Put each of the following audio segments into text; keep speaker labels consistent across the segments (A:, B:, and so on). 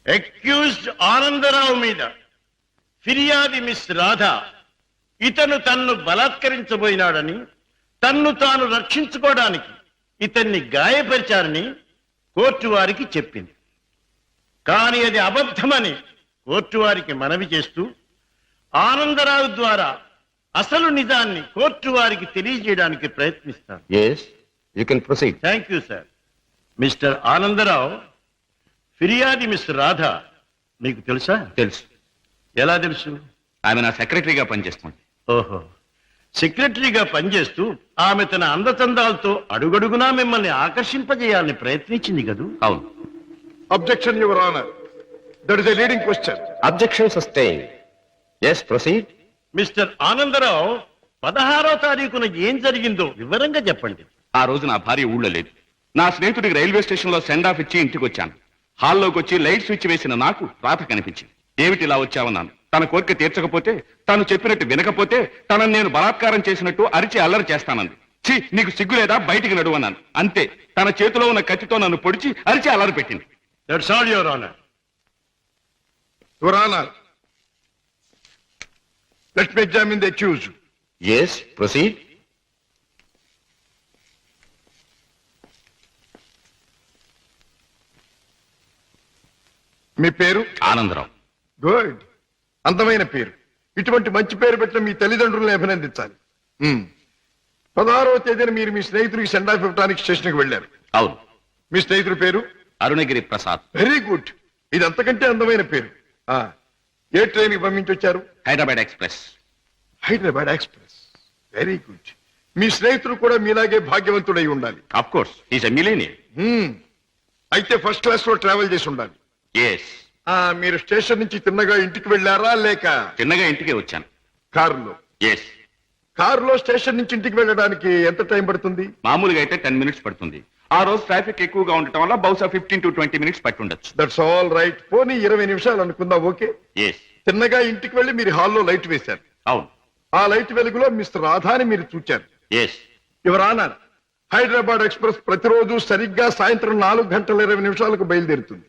A: Accused Anandarao మీద ఫిర్యాది miss Radha ఇతను తన్ను బలాత్కరించబోయినాడని, తన్ను తాను రక్షించుకోవడానికి ఇతన్ని గాయపరిచారని కోర్టు వారికి చెప్పింది. కానీ అది అబద్ధమని కోర్టు వారికి మనవి చేస్తూ ఆనందరావు ద్వారా అసలు నిజాన్ని కోర్టు వారికి తెలియజేయడానికి ప్రయత్నిస్తాను. Thank you sir. Mister Anandarao, ఫిర్యాది మిస్ రాధ మీకు తెలుసా?
B: తెలుసు.
A: ఎలా తెలుసు?
B: ఆమె నా సెక్రటరీగా పనిచేస్తుంది.
A: ఓహో, సెక్రటరీగా పనిచేస్తూ ఆమె తన అందచందాలతో అడుగడుగునా మిమ్మల్ని ఆకర్షింపజేయాలని ప్రయత్నించింది కదూ?
B: అవును.
C: Objection, Your Honor. That is a leading question.
B: Objection sustained. Yes, proceed.
A: Mister Anandarao, 16వ తారీఖున ఏం జరిగిందో వివరంగా చెప్పండి.
B: ఆ రోజు నా భార్య ఊళ్ళో లేదు. నా స్నేహితుడికి రైల్వే స్టేషన్ లో సెండ్ ఆఫ్ ఇచ్చి ఇంటికి వచ్చాను. హాల్లోకి వచ్చి లైట్ స్విచ్ వేసిన నాకు రాత కనిపించింది. ఏమిటి ఇలా వచ్చావన్నాను. తన కోరిక తీర్చకపోతే, తాను చెప్పినట్టు వినకపోతే తనను నేను బలాత్కారం చేసినట్టు అరిచి అల్లరి చేస్తానంది. ఛీ, నీకు సిగ్గు లేదా, బయటికి నడువన్నాను. అంతే. తన చేతిలో ఉన్న కత్తితో నన్ను పొడిచి అరిచి అల్లరి పెట్టింది.
A: That's all, Your Honor.
C: Your Honor, let me examine the accused.
B: Yes, proceed.
C: మీ పేరు?
B: ఆనందరావు.
C: గుడ్. అందమైన పేరు. ఇటువంటి మంచి పేరు పెట్టిన మీ తల్లిదండ్రులను అభినందించాలి. 16వ తేదీన మీరు మీ స్నేహితుడికి సెండ్ ఆఫ్ ఇవ్వడానికి స్టేషన్కి వెళ్ళారు.
B: అవును.
C: మీ స్నేహితుడి పేరు?
B: అరుణగిరి ప్రసాద్.
C: Very good. ఇది అంతకంటే అందమైన పేరు. ఏ ట్రైన్ కి పంపించొచ్చారు?
B: Hyderabad express.
C: Hyderabad express. Very good. మీ స్నేహితుడు కూడా మీలాగే భాగ్యవంతుడై ఉండాలి.
B: Of course, he's a millionaire.
C: అయితే ఫస్ట్ క్లాస్ లో ట్రావెల్ చేసి ఉండాలి.
B: ఎస్.
C: మీరు స్టేషన్ నుంచి తిన్నగా ఇంటికి వెళ్ళారా, లేక?
B: చిన్నగా ఇంటికే వచ్చాను.
C: కారులో?
B: ఎస్.
C: కారులో స్టేషన్ నుంచి ఇంటికి వెళ్ళడానికి ఎంత టైం పడుతుంది?
B: మామూలుగా అయితే 10 మినిట్స్ పడుతుంది. ఆ రోజు ట్రాఫిక్ ఎక్కువగా ఉండటం వల్ల బహుశా 15 to 20 మినిట్స్ పట్టుండొచ్చు.
C: That's all right. పోనీ 20 నిమిషాలు అనుకుందాం. ఓకే.
B: ఎస్.
C: తిన్నగా ఇంటికి వెళ్ళి మీరు హాల్లో లైట్ వేశారు.
B: అవును.
C: ఆ లైట్ వెలుగులో మిస్టర్ రాధాని మీరు చూచారు.
B: Yes.
C: Your honour, Hyderabad express ప్రతిరోజు సరిగ్గా సాయంత్రం 4:20 బయలుదేరుతుంది.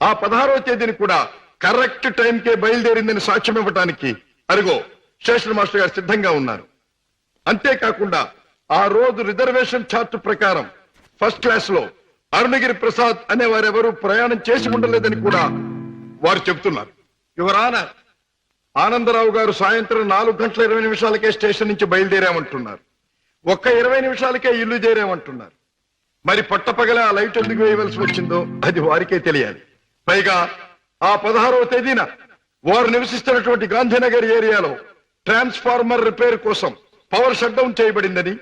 C: ఆ 16వ తేదీని కూడా కరెక్ట్ టైంకే బయలుదేరిందని సాక్ష్యం ఇవ్వడానికి అరుగో స్టేషన్ మాస్టర్ గారు సిద్ధంగా ఉన్నారు. అంతేకాకుండా ఆ రోజు రిజర్వేషన్ చార్ట్ ప్రకారం ఫస్ట్ క్లాస్ లో అరుణగిరి ప్రసాద్ అనే వారెవరూ ప్రయాణం చేసి ఉండలేదని కూడా వారు చెబుతున్నారు. యువర్ ఆనర్, ఆనందరావు గారు సాయంత్రం 4:20 స్టేషన్ నుంచి బయలుదేరామంటున్నారు. ఒక్క 20 నిమిషాలకే ఇల్లు చేరామంటున్నారు. మరి పట్టపగల ఆ లైట్ ఎందుకు వేయవలసి వచ్చిందో అది వారికే తెలియాలి. పైగా ఆ 16వ తేదీన వారు నివసిస్తున్నటువంటి గాంధీనగర్ ఏరియాలో ట్రాన్స్ఫార్మర్ రిపేర్ కోసం పవర్ షట్ డౌన్ చేయబడిందని,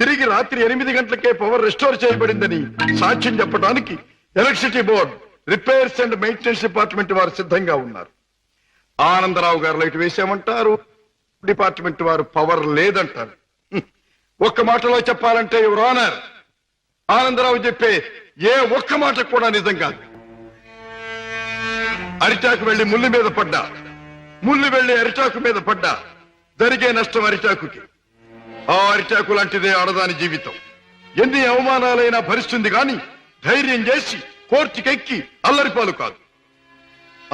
C: తిరిగి రాత్రి 8 గంటలకే పవర్ రెస్టోర్ చేయబడిందని సాక్ష్యం చెప్పడానికి electricity board, repairs and maintenance department వారు సిద్ధంగా ఉన్నారు. ఆనందరావు గారు లైట్ వేసామంటారు, డిపార్ట్మెంట్ వారు పవర్ లేదంటారు. ఒక్క మాటలో చెప్పాలంటే యువర్ ఆనర్, ఆనందరావు చెప్పే ఏ ఒక్క మాట కూడా నిజం కాదు. అరిటాకు వెళ్లి ముళ్ళు మీద పడ్డా, ముళ్ళు వెళ్లి అరిటాకు మీద పడ్డా జరిగే నష్టం అరిటాకుకి. ఆ అరిటాకు లాంటిదే ఆడదాని జీవితం. ఎన్ని అవమానాలైనా భరిస్తుంది గాని ధైర్యం చేసి కోర్టుకెక్కి అల్లరిపాలు కాదు.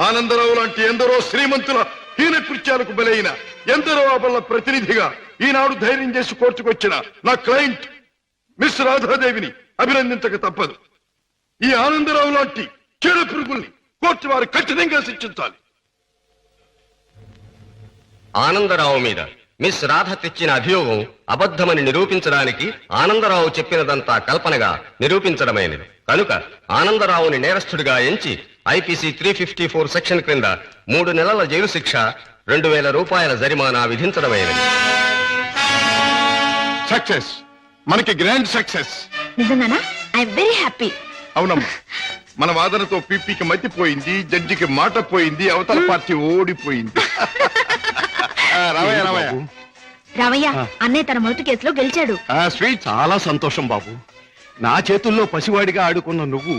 C: ఆనందరావు లాంటి ఎందరో శ్రీమంతుల హీన కృత్యాలకు బలైన ఎందరో అబల ప్రతినిధిగా ఈనాడు ధైర్యం చేసి కోర్టుకొచ్చిన నా క్లయింట్ మిస్ రాధాదేవిని అభినందించక తప్పదు. ఈ ఆనందరావు లాంటి చెడ పురుగుల్ని కోర్టు వారు కఠినంగా శిక్షించాలి.
D: ఆనందరావు మీద మిస్ రాధ తెచ్చిన అభియోగం అబద్ధమని నిరూపించడానికి ఆనందరావు చెప్పినదంతా కల్పనగా నిరూపించడమైనది. కనుక ఆనందరావుని నేరస్తుడిగా ఎంచి ఐపీసీ 354 సెక్షన్ క్రింద 3 నెలల జైలు శిక్ష, 2000 రూపాయల జరిమానా విధించడమైనది.
C: సక్సెస్, మనకి గ్రాండ్ సక్సెస్.
E: నిజంగానా? I'm very happy.
C: అవునమ్మా, మన వాదనతో పీపీకి మతిపోయింది, జడ్జికి మాట పోయింది, అవతల పార్టీ ఓడిపోయింది.
E: రావయ్య, అన్నయ్య తన మొదటి కేసులో గెలిచాడు.
A: స్వీట్, చాలా సంతోషం బాబు. నా చేతుల్లో పసివాడిగా ఆడుకున్న నువ్వు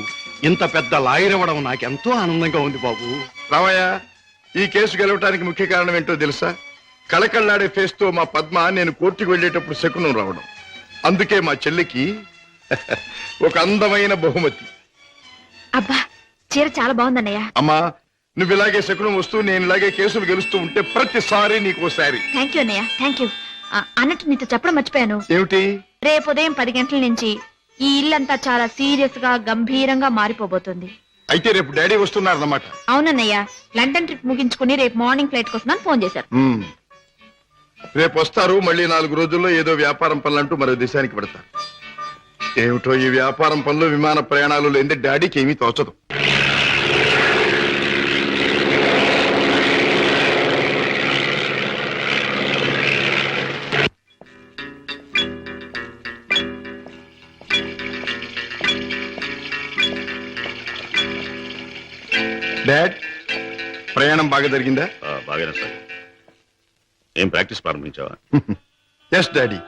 A: ఇంత పెద్ద లాయర్ అవ్వడం నాకెంతో ఆనందంగా ఉంది బాబు.
C: రామయ్య, ఈ కేసు గెలవటానికి ముఖ్య కారణం ఏంటో తెలుసా? కళకళ్ళాడే ఫేస్ తో మా పద్మ నేను కోర్టుకు వెళ్ళేటప్పుడు శకునం రావడం. అందుకే మా చెల్లికి ఒక అందమైన బహుమతి.
E: అబ్బా, చీర చాలా బాగుందన్నయ్య.
C: అమ్మా నువ్వు ఇలాగే శకునం వస్తూ నేను ఇలాగే కేసులు గెలుస్తూ ఉంటే ప్రతిసారి నీకు శారీ.
E: థ్యాంక్ యూ అన్నయ్య, థ్యాంక్ యూ. అన్నట్టు నీతో చెప్పడం మర్చిపోయాను.
C: ఏమిటి?
E: రేపు ఉదయం 10 గంటల నుంచి ఈ ఇల్లంతా చాలా సీరియస్ గా గంభీరంగా మారిపోబోతుంది.
C: అయితే రేపు డాడీ వస్తున్నారన్నమాట.
E: అవునన్నయ్య, లండన్ ట్రిప్ ముగించుకుని రేపు మార్నింగ్ ఫ్లైట్ కోసం ఫోన్ చేశారు.
C: రేపు వస్తారు. మళ్ళీ 4 రోజుల్లో ఏదో వ్యాపారం పనులంటూ మరో దేశానికి పెడతారు. ఏమిటో ఈ వ్యాపారం పనులు విమాన ప్రయాణాలు లేని డాడీకి ఏమీ తోచదు. డాడ్ ప్రయాణం బాగా జరిగిందా?
B: బాగానే సార్. ఏం ప్రాక్టీస్ ప్రారంభించావా?
C: ఎస్ డాడీ,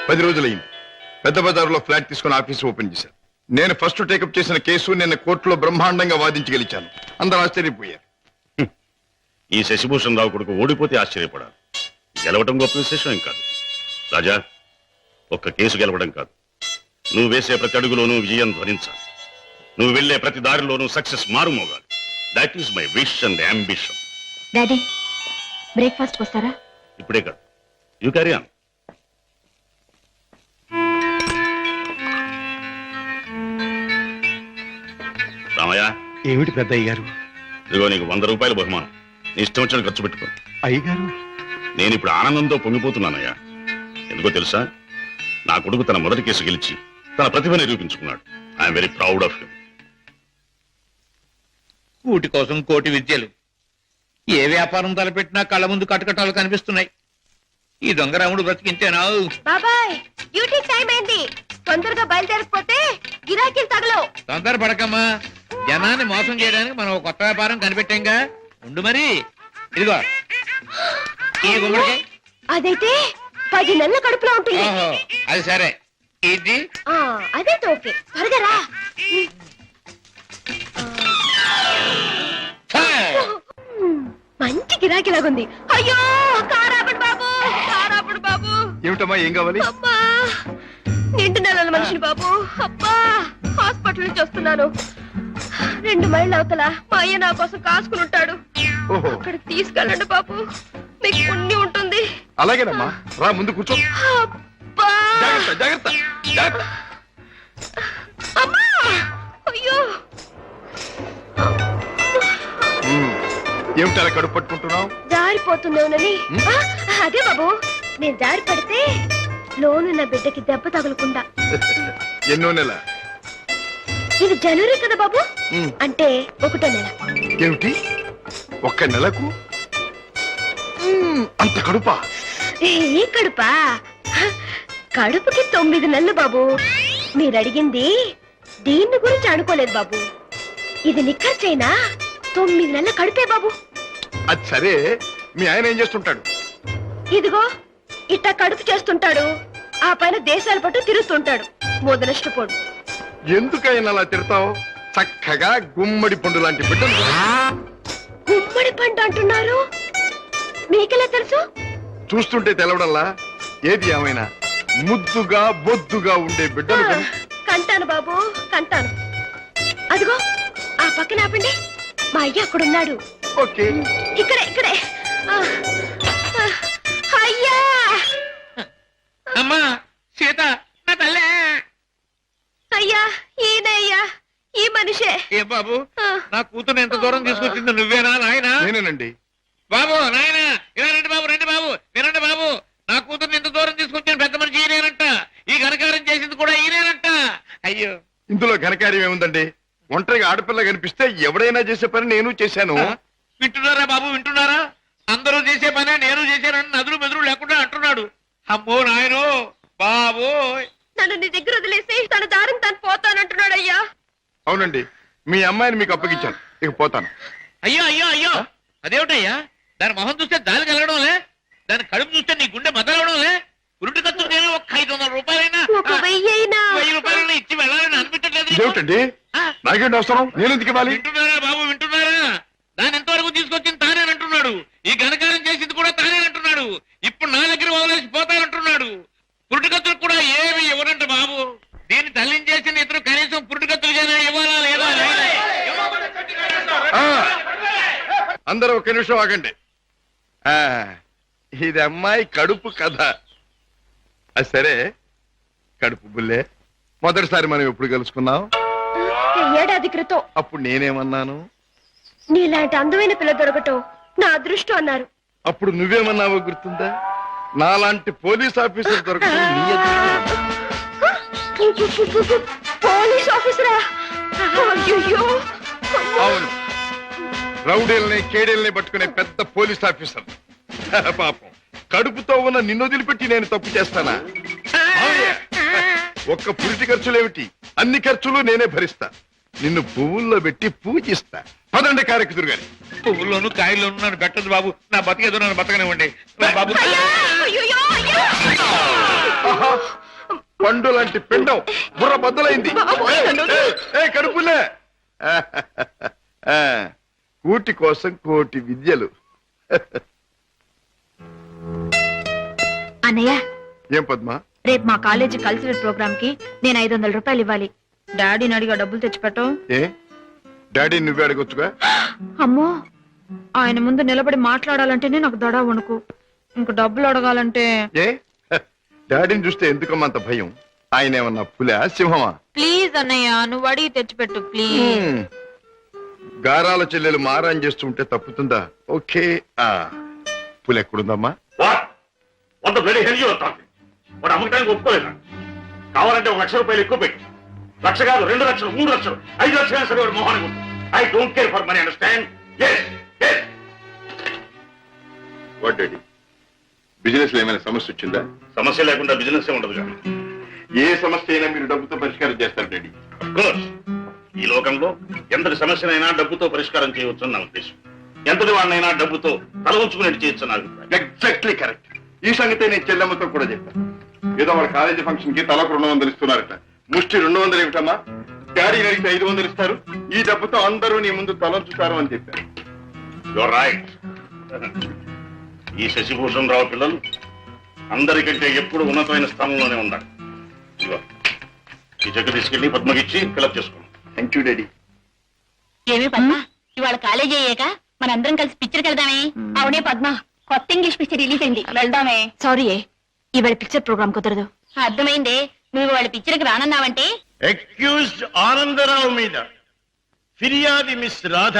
C: 10 రోజులైంది. పెద్ద బజారులో ఫ్లాట్ తీసుకుని ఆఫీస్ ఓపెన్ చేశాను. నేను ఫస్ట్ టేకప్ చేసిన కేసు నిన్న కోర్టులో బ్రహ్మాండంగా వాదించి గెలిచాను. అందరూ ఆశ్చర్యపోయారు.
B: ఈ శశిభూషణ్ రావు కొడుకు ఓడిపోతే ఆశ్చర్యపడాలి. గెలవడం గొప్ప విశేషం ఏం కాదు రాజా. ఒక్క కేసు గెలవడం కాదు, నువ్వు వేసే ప్రతి అడుగులోనూ విజయం ధ్వనించాలి. నువ్వు వెళ్లే ప్రతి దారిలోనూ సక్సెస్ మారుమోగాలి. That is my wish and ambition.
E: Daddy breakfast వస్తారా?
B: ఇప్పుడే కాదు, యూ క్యారీ ఆన్. రామయ్య,
A: ఏమిటి పెద్దయ్య గారు?
B: ఇదిగో నీకు 100 రూపాయల బహుమానం. నీ ఇష్టం వచ్చిన ఖర్చు పెట్టుకో.
A: అయ్యగారు,
B: నేను ఇప్పుడు ఆనందంతో పొంగిపోతున్నానయ్యా. ఎందుకో తెలుసా? నా కొడుకు తన మొదటి కేసు గెలిచి తన ప్రతిభ నిరూపించుకున్నాడు. I'm very proud of him.
F: కూటి కోసం కోటి విద్యలు. ఏ వ్యాపారం తలపెట్టినా కళ్ళ ముందు కటకటాలు కనిపిస్తున్నాయి. ఈ దొంగరాముడు బ్రతికింతేనా?
E: బాబాయ్ డ్యూటీ టైం అయింది, తొందరగా బయలుదేరకపోతే గిరాకీలు తగలవు.
F: తొందర పడకమ్మా, జనాన్ని మోసం చేయడానికి మనం ఒక కొత్త వ్యాపారం కనిపెట్టాంగా. ఉండు మరి. ఇదిగో ఈ గుమ్మడికాయ.
E: అదైతే 10 నెలల కడుపులో ఉంటుంది.
F: ఓహో, అది సరే. ఇది
E: అదే ఓకే, త్వరగా రా. మంచి గిరాకీలాగుంది. అయ్యో కారాపడు బాబు, కారాపడు బాబు.
C: ఏమిటమ్మా, ఏం కావాలి?
E: అబ్బా నిండు నెలల మనిషిని బాబు. అబ్బా హాస్పిటల్ నుంచి వస్తున్నాను. 2 మైళ్ళ అవతల మా అయ్య నా కోసం కాసుకుని ఉంటాడు. అక్కడ తీసుకెళ్ళండి బాబు, మీకు పుణ్యం ఉంటుంది.
C: అలాగేనమ్మా, రా ముందు కూర్చో.
E: అబ్బా
C: జాగ్రత్త జాగ్రత్త జాగ్రత్త.
E: అమ్మా అయ్యో.
C: ఏమిటి అలా కడుపు పట్టుకుంటున్నావు?
E: జారిపోతుందేమోనని. అదే బాబు, నేను జారి పడితే లోనున్న బిడ్డకి దెబ్బ తగలకుండా.
C: ఎన్నో నెల?
E: ఇది జనవరి కదా బాబు, అంటే 1వ నెల.
C: ఏమిటి 1 నెలకు అంత కడుపా?
E: ఏ కడుపా? కడుపుకి 9 నెలలు బాబు. మీరు అడిగింది దీన్ని గురించి అనుకోలేదు బాబు. ఇది నిక్కర్చైనా 9 నెలల కడుపే బాబు.
C: అది సరే, మీ ఆయన ఏం చేస్తుంటాడు?
E: ఇదిగో ఇట్టా కడుపు చేస్తుంటాడు, ఆ పైన దేశాల పట్టు తిరుగుతుంటాడు. మొదలష్టపోడు.
C: ఎందుకైనా అలా తిడతావు? చక్కగా గుమ్మడి పండు లాంటి బిడ్డలు.
E: గుమ్మడి పండు అంటున్నారు, మీకెలా తెలుసు?
C: చూస్తుంటే తెలవడంలా. ఏది ఏమైనా ముద్దుగా బొద్దుగా ఉండే బిడ్డలు కను.
E: కంటాను బాబు, కంటాను. అదిగో ఆ పక్కన ఆపండి, మా అయ్య అక్కడున్నాడు.
C: ఓకే,
E: ఇక్కడే ఇక్కడే. అయ్యా
F: అమ్మా సీత, నా తల్లే.
E: అయ్యా ఈయనయ్యా, ఈ మనిషే.
F: ఏ బాబు, నా కూతురు ఎంత దూరం తీసుకొచ్చింది నువ్వేనా నాయనా?
C: నేనేనండి.
F: బాబు నాయనా, ఇలా రండి బాబు, రండి బాబు, వినండి బాబు. నా కూతుర్ని ఎంత దూరం తీసుకొచ్చిన పెద్ద మనిషి ఈయనేనంట. ఈ ఘనకారం చేసింది కూడా ఈయనేనంట. అయ్యో,
C: ఇందులో ఘనకార్యం ఏముందండి? ఒంటరిగా ఆడపిల్ల కనిపిస్తే ఎవడైనా చేసే పని నేను చేశాను.
F: వింటున్నారా బాబు, వింటున్నారా? అందరూ చేసే పనే నేను చేశానని నదులు మెదులు లేకుండా అంటున్నాడు. అమ్మో నాయనో బాబు.
E: నన్ను నీ దగ్గర వదిలేసి తన దారిని తను పోతానంటున్నాడు. అయ్యా
C: అవునండి, మీ అమ్మాయిని మీకు అప్పగించాను, ఇక పోతాను.
F: అయ్యో అయ్యో అయ్యో, అదేమిటయ్యా? దాని మొహం చూస్తే దాని కలగడంలే, దాని కడుపు చూస్తే నీ గుండె మదలవడంలే. ఉరుటి ఖర్చు నేను ఒక 500 రూపాయలైనా, 1000 రూపాయలైనా ఇచ్చి వెళ్ళాలని అనిపించట్లేదు.
C: ఏమిటండి నాకేంటి అవసరం? నేను ఎందుకు ఇవ్వాలి?
F: వింటున్నారా బాబు, వింటున్నారా? దాని ఎంతవరకు తీసుకొచ్చింది తానేనంటున్నాడు. ఈ ఘనకారం చేసింది కూడా తానేనంటున్నాడు. ఇప్పుడు నా దగ్గర వదిలేసి పోతానంటున్నాడు. పురుటికత్తులు కూడా ఏమి ఇవ్వనంట బాబు. దీన్ని తల్లించేసిన ఇతరు కనీసం పురుటికత్తులుగానే ఇవ్వాలా లేదా?
C: అందరూ ఒక నిమిషం ఆగండి. ఆ, ఇది అమ్మాయి కడుపు కథ. సరే కడుపు బుల్లే, మొదటిసారి మనం ఎప్పుడు కలుసుకున్నాం?
E: ఏడాది క్రితం.
C: అప్పుడు నేనేమన్నాను?
E: నీలాంటి అందమైన పిల్ల దొరకటం నా అదృష్టం అన్నారు.
C: అప్పుడు నువ్వేమన్నావో గుర్తుందా? నాలాంటి పోలీస్ ఆఫీసర్ దొరకడం నీ అదృష్టం.
E: పోలీస్ ఆఫీసరా? అయ్యయ్యో.
C: అవును, రౌడీల్ని కేడీల్ని పట్టుకునే పెద్ద పోలీస్ ఆఫీసర్. పాపం కడుపుతో ఉన్న నిన్ను వదిలిపెట్టి నేను తప్పు చేస్తానా? ఒక్క పురిటి ఖర్చులేమిటి, అన్ని ఖర్చులు నేనే భరిస్తా. నిన్ను పువ్వుల్లో పెట్టి పూజిస్తా. పదండి కారెక్కుదురు గాని.
F: పువ్వుల్లోనూ కాయల్లోనూ నన్ను పెట్టదు బాబు. నా బతికేదో నన్ను బతకనివ్వండి బాబు.
C: ఆహా, పండు లాంటి పిండం బుర్ర బద్దలైంది. కడుపులే. కూటి కోసం కోటి విద్యలు.
G: అన్నయ్య,
C: ఏం పద్మా?
G: రేపు మా కాలేజీ కల్చరల్ ప్రోగ్రామ్ కి నేను 500 రూపాయలు ఇవ్వాలి. డాడీని అడిగా డబ్బులు తెచ్చిపెట్టం.
C: ఏ డాడీ నువ్వే అడగొచ్చుగా?
G: అమ్మో, ఆయన ముందు నిలబడి మాట్లాడాలంటేనే నాకు దడ వణుకు. ఇంక డబ్బులు అడగాలంటే
C: ఏ డాడీని చూస్తే ఎందుకమ్మా అంత భయం? ఆయన ఏమన్నా పులా సింహమా?
G: ప్లీజ్ అన్నయ్య, నువ్వు అడిగి తెచ్చిపెట్టు ప్లీజ్.
C: గారాల చెల్లెలు మారాన్ చేస్తుంటే తప్పుతుందా? ఓకే. పులి ఎక్కడుందమ్మా?
B: వాడు అమ్మకానికి ఒప్పుకోలేదా? కావాలంటే 1 లక్ష రూపాయలు ఎక్కువ పెట్టి, 1 లక్ష కాదు 2 లక్షలు 3 లక్షలు 5 లక్షలు సరే వాడు మోహానికి ఉంటుంది. I don't care for money, understand?
C: What daddy, business లో ఏమైనా సమస్య వచ్చిందా?
B: సమస్య లేకుండా బిజినెస్ ఉండదు కదా.
C: ఏ సమస్య అయినా మీరు డబ్బుతో పరిష్కారం చేస్తారు డాడీ.
B: కోర్స్, ఈ లోకంలో ఎంతటి సమస్యనైనా డబ్బుతో పరిష్కారం చేయవచ్చు నా ఉద్దేశం. ఎంతటి వాడినైనా డబ్బుతో తల ఉంచుకునేట్టు చేయొచ్చు నా అభిప్రాయం.
C: Exactly correct. ఈ సంగతే నేను చెల్లెమ్మతో కూడా చెప్పాను. ఏదో వాళ్ళ కాలేజీ ఫంక్షన్ కి తలకు 200 ఇస్తున్నారట. ముష్టి 200 ఏమిటమ్మా? డాడీని అడిగితే 500 ఇస్తారు. ఈ డబ్బుతో అందరూ నీ ముందు తలంచుతారు అని చెప్పారు.
B: Your right. ఈ శశిభూషణ్ రావు పిల్లలు అందరికంటే ఎప్పుడు ఉన్నతమైన స్థానంలోనే ఉండాలి. ఈ చెక్ తీసుకెళ్లి పద్మకిచ్చి ఫిలప్ చేసుకోండి.
C: Thank you daddy.
G: ఏమి పద్మ, ఇవాళ కాలేజీ అయ్యాక మనందరం కలిసి పిక్చర్కి వెళ్దామే? అవునే పద్మ, కొత్త ఇంగ్లీష్ పిక్చర్ రిలీజ్ అయింది, వెళ్దామే. సారీ, ఇవాళ పిక్చర్ ప్రోగ్రామ్ కుదరదు. అర్థమైందే, నువ్వు వాళ్ళ పిక్చర్కి రానన్నావంటే.
H: అక్యూజ్డ్ ఆనందరావు మీద ఫిర్యాది మిస్ రాధ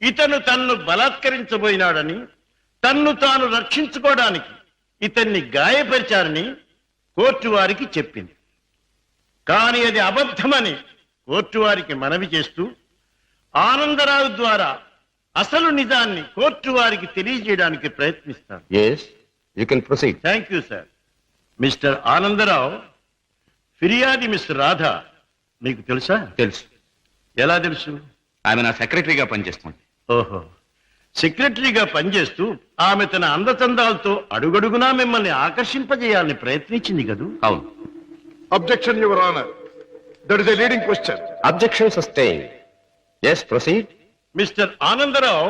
H: ఇతను తన్ను బలాత్కరించబోయినాడని, తన్ను తాను రక్షించుకోవడానికి ఇతన్ని గాయపరిచారని కోర్టు వారికి చెప్పింది. కానీ అది అబద్ధమని కోర్టు వారికి మనవి చేస్తూ ఆనందరావు ద్వారా అసలు నిజాన్ని కోర్టు వారికి తెలియజేయడానికి ప్రయత్నిస్తాను.
D: Yes, you can proceed.
H: Thank you sir. Mister Anandarao, ఫిర్యాది మిస్ రాధ మీకు తెలుసా?
B: తెలుసు.
H: ఎలా తెలుసు?
B: ఆమె నా సెక్రటరీగా పనిచేస్తుంది.
H: ఓహో, సెక్రటరీగా పనిచేస్తూ ఆమె తన అందచందాలతో అడుగడుగునా మిమ్మల్ని ఆకర్షింపజేయాలని ప్రయత్నించింది కదూ?
B: అవును.
C: Objection your honour, that is a leading question.
D: Objection sustained. Yes, proceed.
H: Mister Anandarao,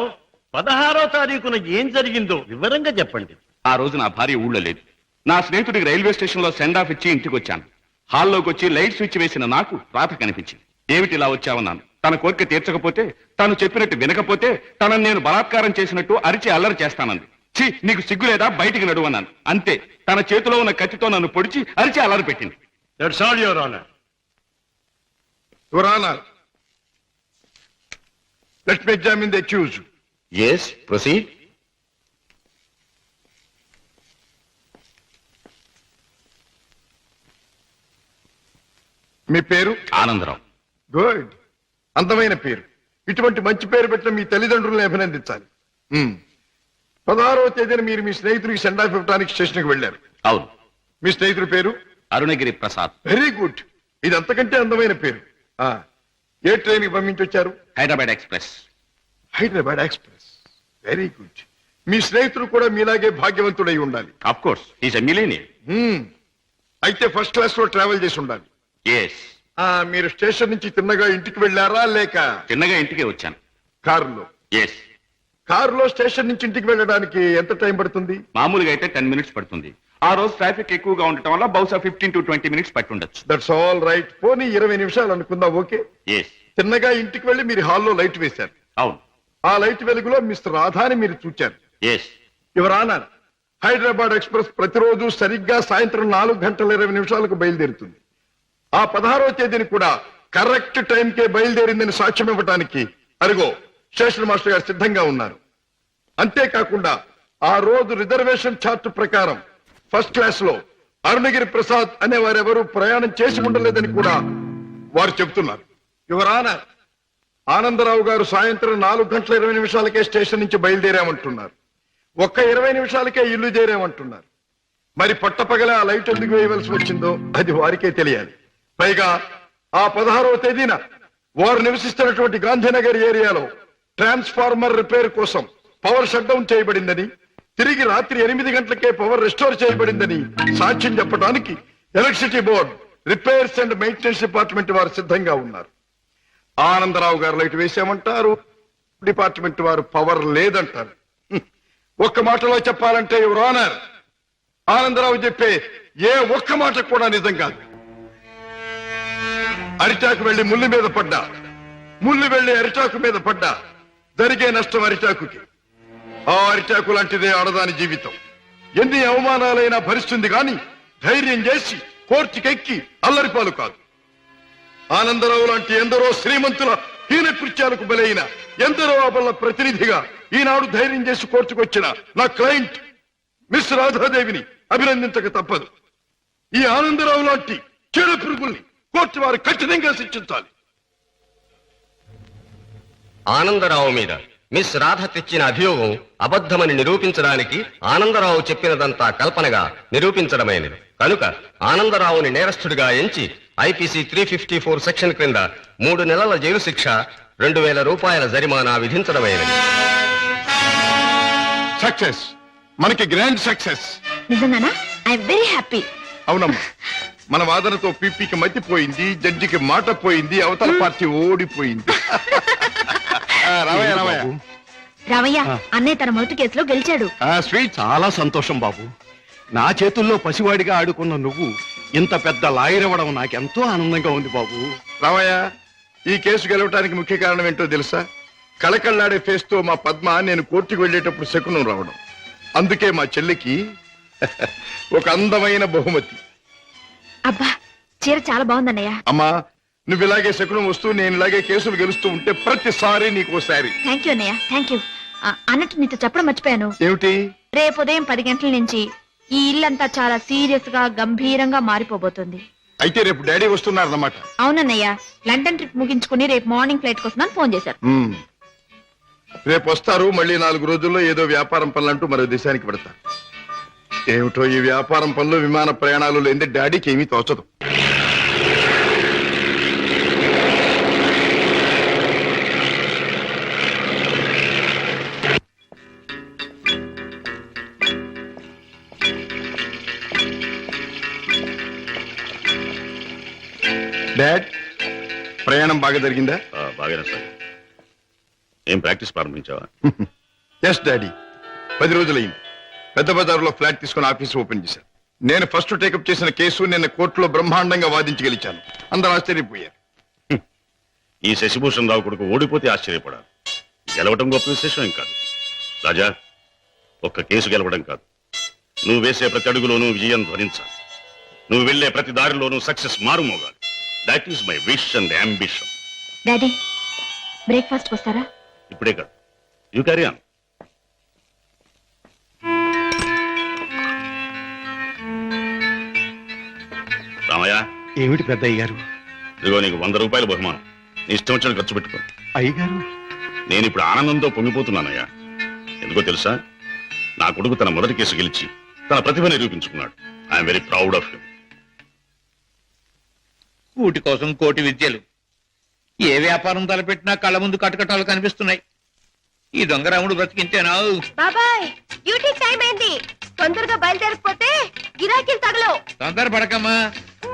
H: 16వ తారీఖున ఏం జరిగిందో వివరంగా చెప్పండి.
B: ఆ రోజు నా భార్య ఊళ్ళో లేదు. నా స్నేహితుడికి రైల్వే స్టేషన్ లో సెండ్ ఆఫ్ ఇచ్చి ఇంటికి వచ్చాను. హాల్లోకి వచ్చి లైట్ స్విచ్ వేసిన నాకు రాత కనిపించింది. ఏమిటి ఇలా వచ్చావన్నాను. తన కోరిక తీర్చకపోతే, తాను చెప్పినట్టు వినకపోతే తనను నేను బలాత్కారం చేసినట్టు అరిచి అల్లరి చేస్తానంది. ఛీ, నీకు సిగ్గు లేదా? బయటికి నడువన్నాను. అంతే, తన చేతిలో ఉన్న కత్తితో నన్ను పొడిచి అరిచి అల్లరి పెట్టింది.
H: That's all your honour.
C: Your honour, let me examine the accused.
D: Yes, proceed.
C: మీ పేరు?
B: ఆనందరావు.
C: గుడ్, అందమైన పేరు. ఇటువంటి మంచి పేరు పెట్టిన మీ తల్లిదండ్రులను అభినందించాలి. 16వ తేదీన మీరు మీ స్నేహితుడికి సెండ్ ఆఫ్ ఇవ్వడానికి స్టేషన్కి వెళ్ళారు.
B: అవును.
C: మీ స్నేహితుడి పేరు?
B: అరుణగిరి ప్రసాద్.
C: వెరీ గుడ్, ఇది అంతకంటే అందమైన పేరు. ఏ ట్రైన్ కి పంపించొచ్చారు?
B: Hyderabad express.
C: Hyderabad express, very good. మీ స్నేహితుడు కూడా మీలాగే భాగ్యవంతుడై ఉండాలి.
B: Of course, is a millionaire.
C: అయితే ఫస్ట్ క్లాస్ లో ట్రావెల్ చేసి ఉండాలి.
B: ఎస్.
C: మీరు స్టేషన్ నుంచి తిన్నగా ఇంటికి వెళ్ళారా లేక
B: చిన్నగా ఇంటికే వచ్చాను.
C: కారులో?
B: ఎస్.
C: కారులో స్టేషన్ నుంచి ఇంటికి వెళ్ళడానికి ఎంత టైం పడుతుంది?
B: మామూలుగా అయితే 10 minutes పడుతుంది. ఆ రోజు ట్రాఫిక్ ఎక్కువగా ఉండటం వల్ల బహుశా 15 to 20 minutes పట్టుండొచ్చు.
C: That's all right. పోనీ 20 నిమిషాలు అనుకుందాం. ఓకే.
B: ఎస్.
C: తిన్నగా ఇంటికి వెళ్ళి మీరు హాల్లో లైట్ వేశారు.
B: అవును.
C: ఆ లైట్ వెలుగులో మిస్టర్ రాధాని మీరు చూచారు.
H: Yes.
C: Your honour, Hyderabad express ప్రతిరోజు సరిగ్గా సాయంత్రం 4:20 బయలుదేరుతుంది. ఆ 16వ తేదీని కూడా కరెక్ట్ టైంకే బయలుదేరిందని సాక్ష్యం ఇవ్వడానికి అరుగో స్టేషన్ మాస్టర్ గారు సిద్ధంగా ఉన్నారు. అంతేకాకుండా ఆ రోజు రిజర్వేషన్ చార్ట్ ప్రకారం ఫస్ట్ క్లాస్ లో అరుణగిరి ప్రసాద్ అనే వారెవరూ ప్రయాణం చేసి ఉండలేదని కూడా వారు చెబుతున్నారు. యువర్ ఆనర్, ఆనందరావు గారు సాయంత్రం 4:20 స్టేషన్ నుంచి బయలుదేరామంటున్నారు. ఒక్క 20 నిమిషాలకే ఇల్లు చేరామంటున్నారు. మరి పట్టపగల ఆ లైట్ ఎందుకు వేయవలసి వచ్చిందో అది వారికే తెలియాలి. పైగా ఆ 16వ తేదీన వారు నివసిస్తున్నటువంటి గాంధీనగర్ ఏరియాలో ట్రాన్స్ఫార్మర్ రిపేర్ కోసం పవర్ షట్ డౌన్ చేయబడిందని, తిరిగి రాత్రి 8 గంటలకే పవర్ రెస్టోర్ చేయబడిందని సాక్ష్యం చెప్పడానికి electricity board, repairs and maintenance department వారు సిద్ధంగా ఉన్నారు. ఆనందరావు గారు లైట్ వేసామంటారు, డిపార్ట్మెంట్ వారు పవర్ లేదంటారు. ఒక్క మాటలో చెప్పాలంటే యువర్ ఆనర్, ఆనందరావు చెప్పే ఏ ఒక్క మాట కూడా నిజం కాదు. అరిటాకు వెళ్లి ముళ్ళు మీద పడ్డా, ముళ్ళు వెళ్లి అరిటాకు మీద పడ్డా జరిగే నష్టం అరిటాకుకి. ఆ అరిటాకు లాంటిదే ఆడదాని జీవితం. ఎన్ని అవమానాలైనా భరిస్తుంది గాని ధైర్యం చేసి కోర్టుకెక్కి అల్లరిపాలు కాదు. ఆనందరావు లాంటి ఎందరో శ్రీమంతుల హీన కృత్యాలకు బలైన ఎందరో అబల ప్రతినిధిగా ఈనాడు ధైర్యం చేసి కోర్టుకొచ్చిన నా క్లయింట్ మిస్ రాధాదేవిని అభినందించక తప్పదు. ఈ ఆనందరావు లాంటి చెడు పురుగుల్ని కోర్టు వారు కఠినంగా శిక్షించాలి.
D: ఆనందరావు మీద మిస్ రాధ తెచ్చిన అభియోగం అబద్ధమని నిరూపించడానికి ఆనందరావు చెప్పినదంతా కల్పనగా నిరూపించడమైనది కనుక ఆనందరావుని నేరస్తుడిగా ఎంచి ఐపీసీ 354 సెక్షన్ క్రింద 3 నెలల జైలు శిక్ష, 2000 రూపాయల జరిమానా విధించడమైనది.
C: సక్సెస్, మనకి గ్రాండ్ సక్సెస్.
G: నిజంగానా? I very happy.
C: అవునమ్మా, మన వాదనతో పీపీకి మతిపోయింది, జడ్జికి మాట పోయింది, అవతల పార్టీ ఓడిపోయింది.
G: రామయ్య, అన్నయ్య తన మొదటి కేసులో గెలిచాడు.
A: స్వీట్, చాలా సంతోషం బాబు. నా చేతుల్లో పసివాడిగా ఆడుకున్న నువ్వు ఇంత పెద్ద లాయర్ అవ్వడం నాకెంతో ఆనందంగా ఉంది బాబు.
C: రామయ్య, ఈ కేసు గెలవటానికి ముఖ్య కారణం ఏంటో తెలుసా? కళకళ్ళాడే ఫేస్ తో మా పద్మ నేను కోర్టుకు వెళ్లేటప్పుడు శకునం రావడం. అందుకే మా చెల్లికి ఒక అందమైన బహుమతి.
G: అబ్బా, చీర చాలా బాగుందన్నయ్య.
C: అమ్మా, నువ్వు ఇలాగే శకునం వస్తూ నేను ఇలాగే కేసులు గెలుస్తూ ఉంటే ప్రతిసారి నీకోసారి.
G: థ్యాంక్ యూ అన్నయ్య, థ్యాంక్ యూ. అన్నట్టు నీతో చెప్పడం మర్చిపోయాను.
C: ఏమిటి?
G: రేపు ఉదయం 10 గంటల నుంచి ఈ ఇల్లంతా చాలా సీరియస్ గా గంభీరంగా మారిపోబోతుంది.
C: అయితే రేపు డాడీ వస్తున్నారన్నమాట.
G: అవునన్నయ్య, లండన్ ట్రిప్ ముగించుకుని రేపు మార్నింగ్ ఫ్లైట్ కోసం ఫోన్ చేశారు.
C: రేపు వస్తారు. మళ్ళీ 4 రోజుల్లో ఏదో వ్యాపారం పనులంటూ మరో దేశానికి పెడతారు. ఏమిటో ఈ వ్యాపారం పనులు, విమాన ప్రయాణాలు లేని డాడీకి ఏమీ తోచదు. డాడ్, ప్రయాణం బాగా జరిగిందా?
B: బాగానే సార్. ఏం ప్రాక్టీస్ ప్రారంభించావా?
C: ఎస్ డాడీ, 10 రోజులైంది. పెద్ద బజార్లో ఫ్లాట్ తీసుకుని ఆఫీస్ ఓపెన్ చేశాను. నేను ఫస్ట్ టేకప్ చేసిన కేసు నిన్న కోర్టులో బ్రహ్మాండంగా వాదించి గెలిచాను. అందరూ ఆశ్చర్యపోయారు.
B: ఈ శశిభూషణ్ రావు కొడుకు ఓడిపోతే ఆశ్చర్యపడాలి, గెలవడం గొప్ప విశేషం ఏం కాదు. రాజా, ఒక్క కేసు గెలవడం కాదు, నువ్వు వేసే ప్రతి అడుగులోనూ విజయం ధ్వనించాలి. నువ్వు వెళ్లే ప్రతి దారిలోనూ సక్సెస్ మారుమోగాలి. That is my wish and ambition.
G: Daddy, breakfast వస్తారా?
B: ఇప్పుడే కాదు, యూ క్యారీ ఆన్. రామయ్య,
A: ఏమిటి పెద్ద అయ్యారు?
B: ఇదిగో నీకు 100 రూపాయల బహుమానం. నీ ఇష్టం వచ్చిన ఖర్చు పెట్టుకో.
A: అయ్యగారు,
B: నేను ఇప్పుడు ఆనందంతో పొంగిపోతున్నానయ్యా. ఎందుకో తెలుసా? నా కొడుకు తన మొదటి కేసు గెలిచి తన ప్రతిభ నిరూపించుకున్నాడు. I'm very proud of him.
F: కూటి కోసం కోటి విద్యలు. ఏ వ్యాపారం తలపెట్టినా కళ్ళ ముందు కటకటాలు కనిపిస్తున్నాయి. ఈ దొంగరాముడు బ్రతికింతేనా?
E: బాబాయ్, డ్యూటీ టైం అయింది. తొందరగా బయలుదేరకపోతే గిరాకీలు తగలవు.
F: తొందర పడకమ్మా.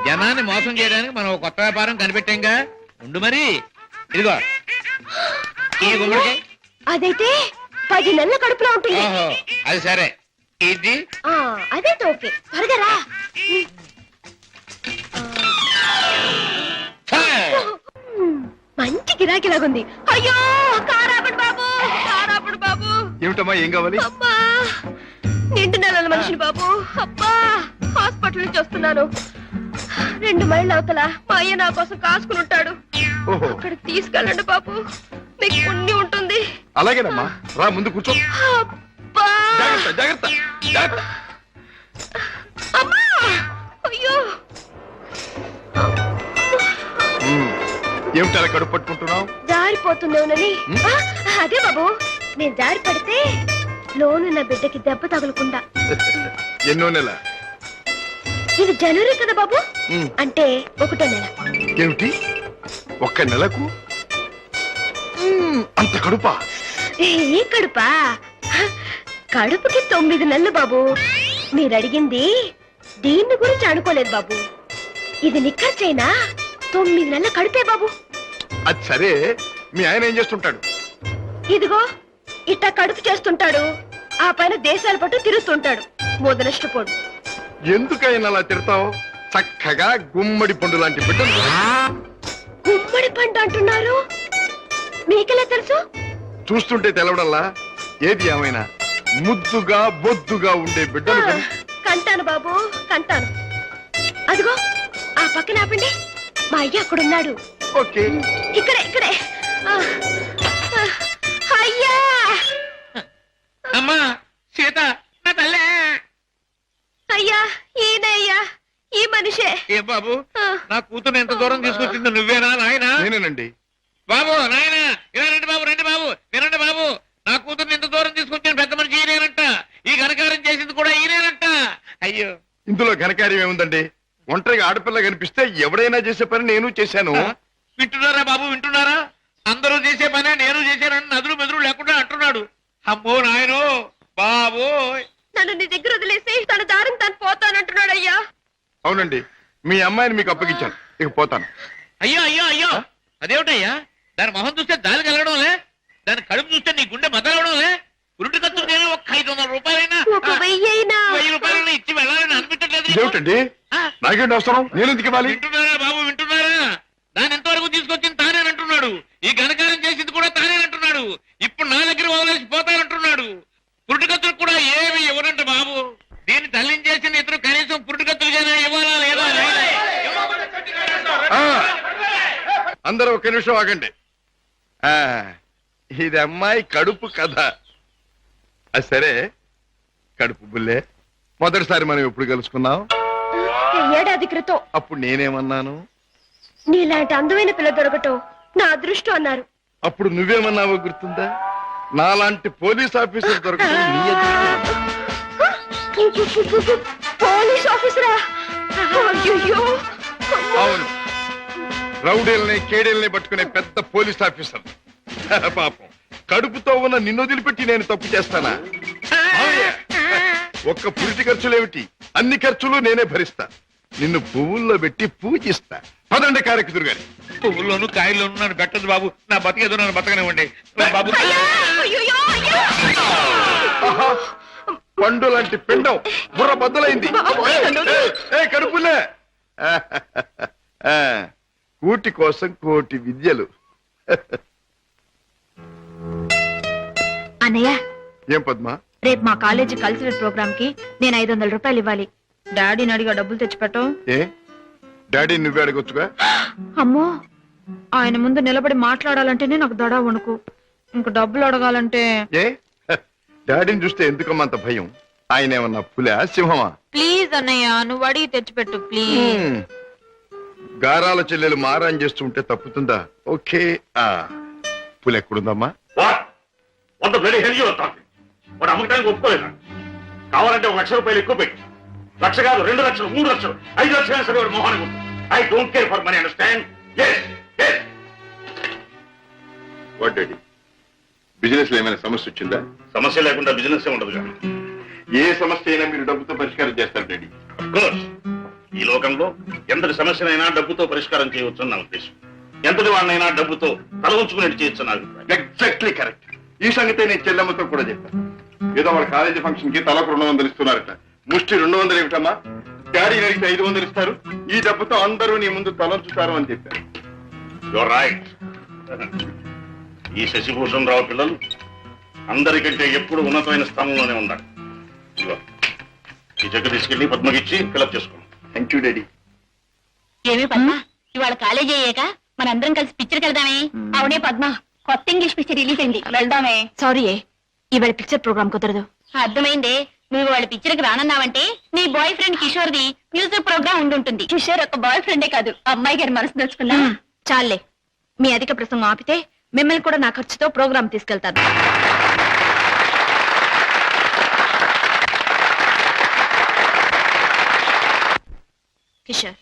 F: జనాన్ని మోసం చేయడానికి మనం ఒక కొత్త వ్యాపారం కనిపెట్టాంగా. ఉండు మరి. ఇదిగో ఈ గుమ్మడికాయ.
E: అదైతే 10 నెలల కడుపులో ఉంటుంది.
F: ఓహో, అది సరే. ఇది
E: అదైతే ఓకే. త్వరగా రా. మంచి గిరాకీ లాగుంది. అయ్యో, కారాపండి బాబు.
C: ఏమిటమ్మా ఏం కావాలి?
E: అబ్బా నిండు నెలల మనిషిని బాబు. అబ్బా హాస్పిటల్ నుంచి వస్తున్నాను. 2 మైళ్ళ అవతల మా అయ్య నా కోసం కాసుకుని ఉంటాడు.
C: ఓహో,
E: అక్కడికి తీసుకెళ్ళండి బాబు, మీకు పుణ్యం ఉంటుంది.
C: అలాగేనమ్మా, రా ముందు కూర్చో.
E: అబ్బా
C: జాగ్రత్త జాగ్రత్త జాగ్రత్త.
E: అమ్మా అయ్యో.
C: ఏమిటి అలా కడుపు పట్టుకుంటున్నావు?
E: జారిపోతుందేమోనని. అదే బాబు, నేను జారి పడితే లోనున్న బిడ్డకి దెబ్బ తగలకుండా.
C: ఎన్నో నెల?
E: ఇది జనవరి కదా బాబు, అంటే 1వ నెల.
C: ఏమిటి 1 నెలకు అంత కడుపా?
E: ఏ కడుపా? కడుపుకి 9 నెలలు బాబు. మీరు అడిగింది దీన్ని గురించి అనుకోలేదు బాబు. ఇది నిక్కర్చైనా 9 నెలల కడుపే బాబు.
C: అది సరే, మీ ఆయన ఏం చేస్తుంటాడు?
E: ఇదిగో ఇట్ట కడుపు చేస్తుంటాడు, ఆ పైన దేశాల పట్టు తిరుగుతుంటాడు. మొదలష్టపోడు.
C: ఎందుకైనా అలా తిడతావు? చక్కగా గుమ్మడి పండు లాంటి బిడ్డలు.
E: గుమ్మడి పండు అంటున్నారు, మీకెలా తెలుసు?
C: చూస్తుంటే తెలవడల్లా. ఏది ఏమైనా ముద్దుగా బొద్దుగా ఉండే బిడ్డలు.
E: కంటాను బాబు కంటాను. అదిగో ఆ పక్కన ఆపండి, మా అయ్య అక్కడున్నాడు.
C: ఓకే,
E: ఇక్కడే ఇక్కడే. అయ్యా
F: అమ్మా సీత, నా తల్లే.
E: అయ్యా ఈయన అయ్యా, ఈ మనిషే.
F: ఏ బాబు, నా కూతురు ఎంత దూరం తీసుకొచ్చింది నువ్వేనా నాయనా?
C: నేనేనండి.
F: బాబు నాయన ఇలా రండి బాబు, రండి బాబు, వినండి బాబు. నా కూతురు ఎంత దూరం తీసుకొచ్చిన పెద్ద మనిషి ఈయనేనంట. ఈ ఘనకారం చేసింది కూడా ఈయనేనంట. అయ్యో,
C: ఇందులో ఘనకార్యం ఏముందండి? ఒంటరిగా ఆడపిల్ల కనిపిస్తే ఎవడైనా చేసే పని నేను చేశాను.
F: వింటున్నారా బాబు, వింటున్నారా? అందరూ చేసే పనే నేను చేశానని నదులు మెదురు లేకుండా అంటున్నాడు. అమ్మో నాయనో బాబు.
E: నన్ను నీ దగ్గర వదిలేసి తన దారిని తను పోతానంటున్నాడు అయ్యా.
C: అవునండి, మీ అమ్మాయిని మీకు అప్పగించాను, ఇక పోతాను.
F: అయ్యో అయ్యో అయ్యో, అదేమిటయ్యా? దాని మొహం చూస్తే దాని కలగడంలే, దాని కడుపు చూస్తే నీ గుండె మొదలవడంలే. ఉరుటి ఖర్చు నేను ఒక 500 రూపాయలైనా 1000 రూపాయలైనా ఇచ్చి వెళ్ళాలని అనిపించట్లేదు.
C: ఏమిటండి నాకేంటి అవసరం? నేను ఎందుకు ఇవ్వాలి?
F: వింటున్నారా బాబు, వింటున్నారా? దాని ఎంతవరకు తీసుకొచ్చింది తానేనంటున్నాడు. ఈ ఘనకారం చేసింది కూడా తానేనంటున్నాడు. ఇప్పుడు నా దగ్గర వదిలేసి పోతానంటున్నాడు. పురుటికత్తులు కూడా ఏమి ఇవ్వనంట బాబు. దీన్ని తల్లిని చేసిన ఇతరు కనీసం పురుటికత్తులుగానే ఇవ్వాలా లేదా?
C: అందరూ ఒక నిమిషం ఆగండి. ఇది అమ్మాయి కడుపు కథ. అది సరే, కడుపు బుల్లే, మొదటిసారి మనం ఎప్పుడు కలుసుకున్నాం?
E: 1 ఏడాది క్రితం.
C: అప్పుడు నేనేమన్నాను?
E: నీలాంటి అందమైన పిల్ల దొరకటం నా అదృష్టం అన్నారు.
C: అప్పుడు నువ్వేమన్నావో గుర్తుందా? నాలాంటి పోలీస్ ఆఫీసర్ దొరకటం నీ అదృష్టం.
E: పోలీస్ ఆఫీసరా? అయ్యో.
C: అవును, రౌడీల్ని కేడీల్ని పట్టుకునే పెద్ద పోలీస్ ఆఫీసర్. పాపం, కడుపుతో ఉన్న నిన్ను వదిలిపెట్టి నేను తప్పు చేస్తానా? ఒక్క పురిటి ఖర్చులేమిటి, అన్ని ఖర్చులు నేనే భరిస్తా. నిన్ను పువ్వుల్లో పెట్టి పూజిస్తా. పదండి కారెక్కుదురు గాని.
F: పువ్వుల్లోనూ కాయల్లోనూ నన్ను పెట్టదు బాబు. నా బతికేదో నన్ను బతకనివ్వండి బాబు.
C: పండు లాంటి పిండం బుర్ర బద్దలైంది. కడుపులే. కూటి కోసం కోటి విద్యలు.
G: అన్నయ్య,
C: ఏం పద్మా?
G: రేపు మా కాలేజీ కల్చరల్ ప్రోగ్రామ్ కి నేను 500 రూపాయలు ఇవ్వాలి. డాడీని అడిగా డబ్బులు తెచ్చిపెట్టం.
C: ఏ డాడీ నువ్వే అడగొచ్చుగా.
G: అమ్మో, ఆయన ముందు నిలబడి మాట్లాడాలంటేనే నాకు దడ వణుకు. ఇంక డబ్బులు అడగాలంటే.
C: ఏ డాడీని చూస్తే ఎందుకమ్మా అంత భయం? ఆయన ఏమన్నా పులా సింహమా?
G: ప్లీజ్ అన్నయ్య, నువ్వు అడిగి తెచ్చిపెట్టు ప్లీజ్.
C: గారాల చెల్లెలు మారాన్ చేస్తుంటే తప్పుతుందా? ఓకే. పులి ఎక్కడుందమ్మా?
H: వాడు అమ్మకానికి ఒప్పుకోలేదా? కావాలంటే 1 లక్ష రూపాయలు ఎక్కువ పెట్టి, 1 లక్ష కాదు 2 లక్షలు 3 లక్షలు 5 లక్షలు సరే వాడు మొహానికి. I don't care for money, understand?
C: What daddy, business లో ఏమైనా సమస్య వచ్చిందా?
H: సమస్య లేకుండా బిజినెస్ ఉండదు కానీ
C: ఏ సమస్య అయినా మీరు డబ్బుతో పరిష్కారం చేస్తారు డాడీ.
H: ఈ లోకంలో ఎంతటి సమస్యనైనా డబ్బుతో పరిష్కారం చేయవచ్చు నా ఉద్దేశం. ఎంతటి వాడినైనా డబ్బుతో తల ఉంచుకునేట్టు చేయొచ్చు నా అభిప్రాయం.
C: Exactly correct. ఈ సంగతే నేను చెల్లెమ్మతో కూడా చెప్పాను. ఏదో వాళ్ళ కాలేజీ ఫంక్షన్ కి తలకు 200 ఇస్తున్నారట. ముష్టి 200 ఏమిటమ్మా? డాడీ అడిగితే 500 ఇస్తారు. ఈ డబ్బుతో అందరూ నీ ముందు తలంచుతారు అని చెప్పారు.
H: Your right. ఈ శశిభూషణ్ రావు పిల్లలు అందరికంటే ఎప్పుడు ఉన్నతమైన స్థానంలోనే ఉండాలి. ఇదిగో ఈ చెక్ తీసుకెళ్ళి పద్మకిచ్చి ఫిలప్ చేసుకోండి.
C: Thank you daddy.
G: ఏమి పద్మ, ఇవాళ కాలేజీ అయ్యాక మనందరం కలిసి పిక్చర్కి వెళ్దామే? అవునే పద్మ, కొత్త ఇంగ్లీష్ పిక్చర్ రిలీజ్ అయింది, వెళ్దామే. సారీ, ఇవాళ పిక్చర్ ప్రోగ్రామ్ కుదరదు. అర్థమైందే, నువ్వు వాళ్ళ పిక్చర్కి రానన్నావంటే నీ బాయ్ ఫ్రెండ్ కిషోర్ ది మ్యూజిక్ ప్రోగ్రామ్ ఉండుంటుంది. కిషోర్ ఒక బాయ్ ఫ్రెండే కాదు, అమ్మాయి గారి మనసు దోచుకున్నా. చాలే, మీ అధిక ప్రసంగం ఆపితే మిమ్మల్ని కూడా నా ఖర్చుతో ప్రోగ్రామ్ తీసుకెళ్తాను. కిషోర్,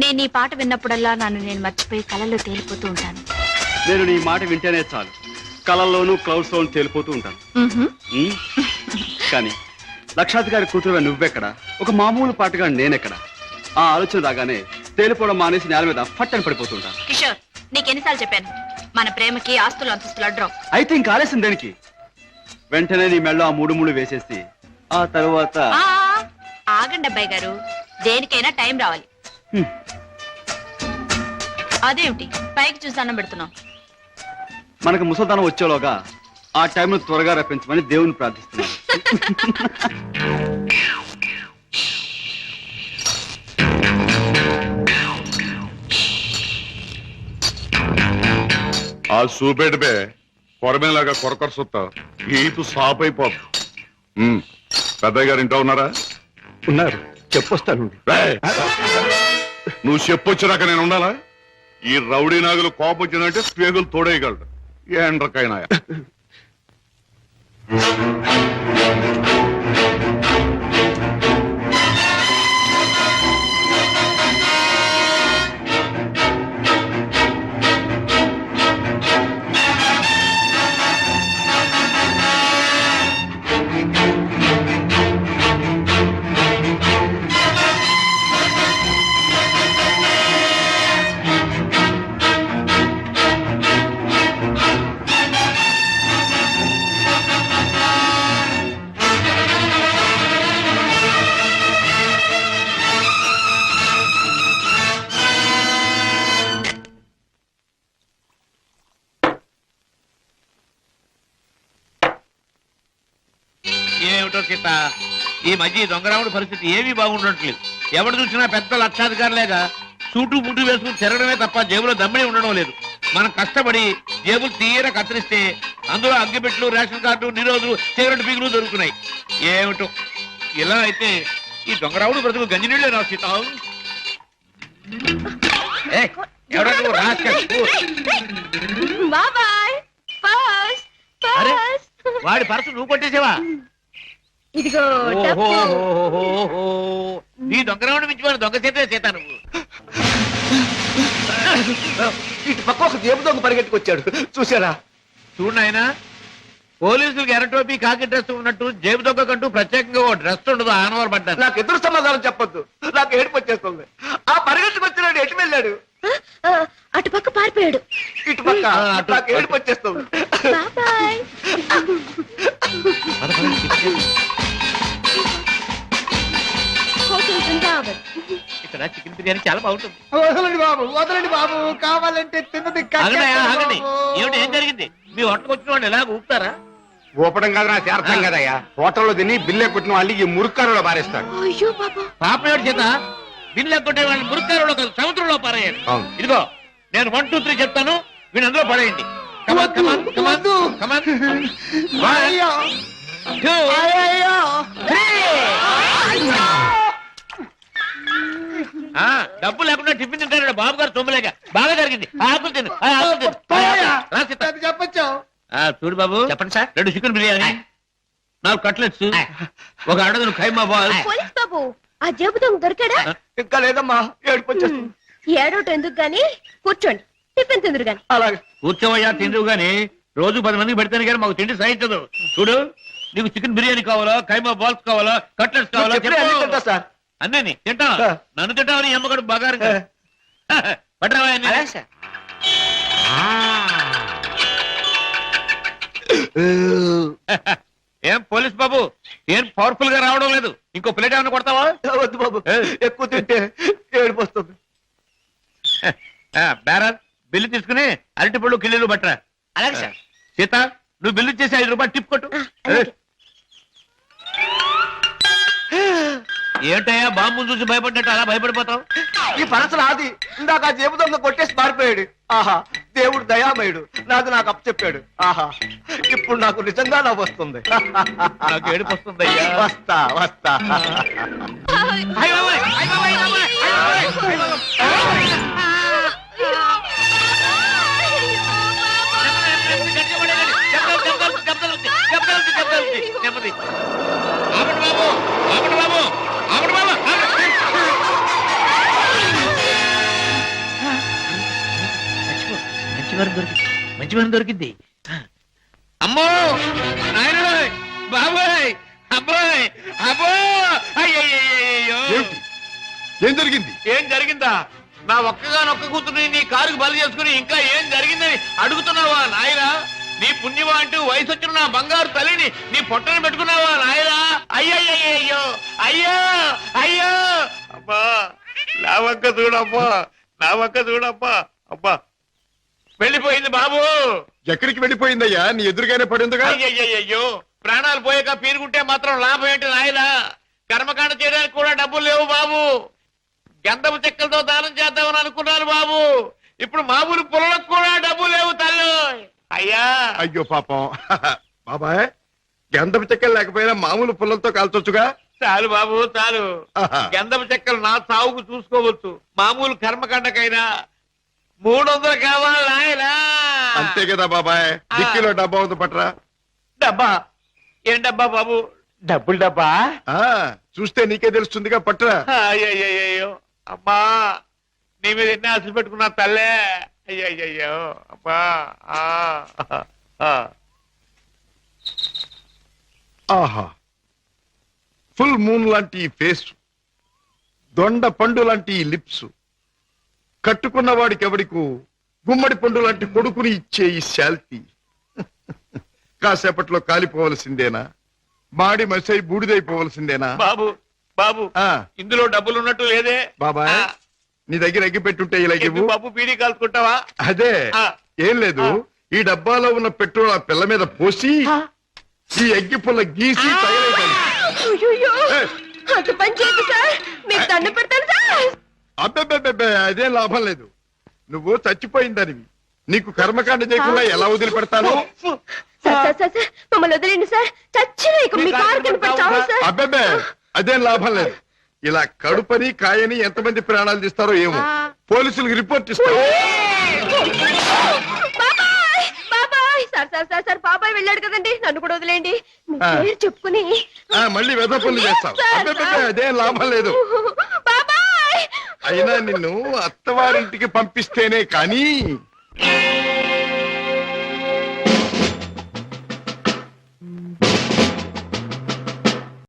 G: నేను ఈ పాట విన్నప్పుడల్లా నన్ను నేను మర్చిపోయి కళల్లో తేలిపోతూ ఉంటాను.
A: నేను నీ మాట వింటేనే చాలు, కళల్లోనూ క్లౌడ్స్ లోనూ తేలిపోతూ ఉంటాను. కానీ లక్షాధికారి కూతురుగా నువ్వెక్కడ, ఒక మామూలు పాటగా నేనెక్కడ? ఆ ఆలోచన రాగానే తేలిపోవడం మానేసి నేల మీద ఫట్టని పడిపోతుంటాను.
G: కిషోర్, నీకెన్నిసార్లు చెప్పాను, మన ప్రేమకి ఆస్తులు అంతస్తులు అడ్డం.
A: అయితే ఇంక ఆలస్యం దేనికి? వెంటనే నీ మెళ్ళో ఆ మూడు మూడు వేసేసి ఆ తరువాత
G: ఆగండి అబ్బాయి గారు, దేనికైనా టైం రావాలి. అదేమిటి పైకి చూసి అన్నం పెడుతున్నాం?
A: మనకు ముసల్దానం వచ్చేలోగా ఆ టైంను త్వరగా రప్పించమని దేవుని ప్రార్థిస్తున్నాను.
C: ఆ చూపెడిపే కొరమేలాగా కొరకొర సుత్త ఈపు సాప్ అయిపోదు. పెద్దయ్య గారు ఇంట్లో ఉన్నారా?
A: ఉన్నారు, చెప్పొస్తాను.
C: నువ్వు చెప్పొచ్చినాక నేను ఉండాలా? ఈ రౌడీ నాగులు కోపం వచ్చిందంటే స్పేగులు తోడేయగలడు. ఏండ్రకైనా
F: ఏమిటో సీత, ఈ మధ్య దొంగరాముడి పరిస్థితి ఏమీ బాగుండట్లేదు. ఎవడు చూసినా పెద్ద లక్షాధికారులేగా సూటు బుట్టు వేసుకుని తిరగడమే తప్ప జేబులో దమ్మిడి ఉండడం లేదు. మనం కష్టపడి జేబులు తీర కత్తిరిస్తే అందులో అగ్గిపెట్లు, రేషన్ కార్డు, నిరోధులు, సిగరెట్ పీగులు దొరుకుతున్నాయి. ఏమిటో ఇలా అయితే ఈ దొంగరాముడు బ్రతుకు గంజినీళ్ళే రా సీత. వాడి పర్సు నువ్వు కొట్టేసావా?
E: ఇదిగో
F: నీ దొంగరాముడు మించిపోయిన దొంగ చేతే చేత నువ్వు.
A: ఇటు పక్క ఒక జేబు దొంగ పరిగెట్టుకొచ్చాడు, చూసారా?
F: చూడు నాయనా, పోలీసులకు ఎర్రటోపీ కాకి డ్రెస్ ఉన్నట్టు జేబు దొంగకంటూ ప్రత్యేకంగా ఓ డ్రెస్ ఉండదు. ఆనవారు పడ్డాను.
A: నాకు ఎదురు సమాధానం చెప్పొద్దు, నాకు ఏడుపు వచ్చేస్తుంది. ఆ పరిగెట్టుకొచ్చినాడు, ఎటు వెళ్ళాడు?
E: అటు పక్క పారిపోయాడు.
A: ఇటు పక్క నాకు ఏడుపు వచ్చేస్తుంది.
E: బాయ్.
F: ఇక్కడ చికెన్ బిర్యానీ చాలా బాగుంటుంది.
I: వదలండి బాబు, వదలండి బాబు, కావాలంటే తిన్నది
F: ఆగండి. ఏమిటి, ఏం జరిగింది? మీ హోటల్కి వచ్చిన వాళ్ళు ఎలాగ ఊపుతారా?
D: ఊపడం కాదు, నా అర్థం కదయ్యా. హోటల్లో తిని బిల్లే కొట్టిన వాళ్ళు ఈ మురుక్కారులో పారేస్తారు.
E: అయ్యో బాబా,
F: పాపం ఏడు చేత బిల్లు కొట్టే వాళ్ళని మురుక్కారులో కాదు, సముద్రంలో పారేయాలి. ఇదిగో నేను 1, 2, 3 చెప్తాను, వీళ్ళు అందులో పడేయండి. డబ్బు లేకుండా టిఫిన్ తింటాడు బాబు గారు, తొమ్మిలేక బాగా జరిగింది. ఆకులు తిను,
I: చెప్పచ్చు.
F: చూడు బాబు, చెప్పండి సార్. 2 చికెన్ బిర్యానీ, 4 కట్లెట్స్, 1 అడగను ఖైమా బాల్.
E: పోలీస్ బాబు, ఆ జేబు దొంగ దొరికాడా?
A: ఇంకా లేదమ్మా, ఏడుపు వచ్చేస్తుంది.
E: ఏడోటి ఎందుకు గాని, కూర్చోండి, టిఫిన్ తిందురు గాని.
A: అలాగే
F: కూర్చోవయ్యా, తిందువు గాని. రోజు 10 మందికి పెడతాను కానీ మాకు తిండి సహించదు. చూడు, నీకు చికెన్ బిర్యానీ కావాలా, ఖైమా బాల్స్ కావాలా, కట్లెట్స్ కావాలా?
A: సార్
F: అన్నీ తింటా. నన్ను తింటావని అమ్మగడు బాగా పట్టరావా? ఏం పోలీస్ బాబు, ఏం పవర్ఫుల్ గా రావడం లేదు? ఇంకో ప్లేట్ ఏమైనా కొడతావా?
A: వద్దు బాబు, ఎక్కువ తింటే ఏడుపు వస్తుంది.
F: బేరా, బిల్లు తీసుకుని అరటి పళ్ళు కిళ్ళీలు పట్టరా.
I: అలాగే సార్.
F: సీత, నువ్వు నువ్వు బిల్లు చేసి 5 రూపాయలు టిప్ కొట్టు. ఏంటయ్యా బాంబు చూసి భయపడ్డట్టు అలా భయపడిపోతావు?
I: ఈ పరస నాది. ఇందాక ఆ జేబు దొంగ కొట్టేసి మారిపోయాడు. ఆహా, దేవుడు దయామయుడు. నాకు అప్పచెప్పాడు. ఆహా, ఇప్పుడు నాకు నిజంగా నవ్వు వస్తుంది.
F: నాకు ఏడుపు వస్తుందయ్యా.
I: వస్తా.
F: అయ్ బాబోయ్, అయ్ బాబోయ్, అయ్ బాబోయ్, అయ్ బాబోయ్, అయ్ బాబోయ్. నెమ్మది. ఆపండి బాబు, ఆపండి బాబు, ఆపండి బాబు. మంచి వారం దొరికింది. అమ్మో నాయన బాబోయ్, అబ్బాయ్ అబ్బో, అయ్యయ్యో.
C: ఏం జరిగింది?
F: ఏం జరిగిందా? నా ఒక్కగానొక్క కూతుర్ని నీ కారుకు బలి చేసుకుని ఇంకా ఏం జరిగిందని అడుగుతున్నావా నాయనా? నీ పుణ్యమా అంటూ వయసు వచ్చిన నా బంగారు తల్లిని నీ పొట్టని పెట్టుకున్నావా నాయనా? అయ్యయ్యో, అయ్యో అయ్యో. అబ్బా నా వంక చూడమ్మా, నా వంక చూడమ్మా. అబ్బా వెళ్ళిపోయింది బాబు.
C: ఎక్కడికి వెళ్ళిపోయిందయ్యా? నీ ఎదురుగానే పడిందిగా.
F: అయ్యయ్యో, ప్రాణాలు పోయాక పీరుకుంటే మాత్రం లాభం ఏంటి నాయనా? కర్మకాండ చేయడానికి కూడా డబ్బులు లేవు బాబు. గంధపు చెక్కలతో దానం చేద్దామని అనుకున్నాను బాబు. ఇప్పుడు మామూలు పొలకు కూడా డబ్బు లేవు తల్లు. అయ్యా
C: అయ్యో పాపం. బాబాయ్, గంధపు చెక్కలు లేకపోయినా మామూలు పుల్లలతో కాల్చొచ్చుగా.
F: చాలు బాబు చాలు. గంధపు చెక్కలు నా సాగుకు చూసుకోవచ్చు. మామూలు కర్మకాండకైనా 300 కావాలి నాయనా.
C: అంతే కదా బాబాయ్. డిక్కీలో డబ్బా ఉంది, పట్రా.
F: డబ్బా? ఏం డబ్బా బాబు? డబ్బులు డబ్బా?
C: చూస్తే నీకే తెలుస్తుందిగా, పట్రా.
F: అయ్యయ్యో అమ్మా, నీ మీద ఎన్ని ఆశలు పెట్టుకున్నా తల్లే. అయ్యయ్యో అమ్మా.
C: ఆహా, ఫుల్ మూన్ లాంటి ఈ ఫేస్, దొండ పండు లాంటి ఈ లిప్స్, కట్టుకున్న వాడికి ఎవడికు గుమ్మడి పండు లాంటి కొడుకుని ఇచ్చే ఈ శాల్తీ కాసేపట్లో కాలిపోవలసిందేనా? మాడి మసై బూడిదైపోవలసిందేనా?
F: బాబు బాబు, ఇందులో డబ్బులు ఉన్నట్టు లేదే
C: బాబాయ్. నీ దగ్గర అగ్గి పెట్టుంటే ఇలా ఇవ్వు.
F: బాబు బీడీ కాల్చుకుంటావా?
C: అదే, ఏం లేదు. ఈ డబ్బాలో ఉన్న పెట్రోల్ ఆ పిల్ల మీద పోసి ఈ అగ్గి పుల్ల గీసి తయారైపోయింది. అబ్బెబ్బెబ్బెబ్బే, అదేం లాభం లేదు. నువ్వు చచ్చిపోయిందనివి. నీకు కర్మకాండ చేయకుండా ఎలా వదిలిపెడతాను?
E: మమ్మల్ని వదిలేండి సార్.
C: అబ్బెబ్బే, అదేం లాభం లేదు. ఇలా కడుపని కాయని ఎంతమంది ప్రాణాలు తీస్తారో ఏమో. పోలీసులకు రిపోర్ట్ ఇస్తారు.
E: సార్ బాబాయ్ వెళ్ళాడు కదండి, నన్ను కూడా వదిలేండి. చెప్పుకుని
C: మళ్ళీ వెధ పనులు చేస్తావు. అబ్బెబ్బే, అదేం లాభం లేదు. అయినా నిన్ను అత్తవారింటికి పంపిస్తేనే కానీ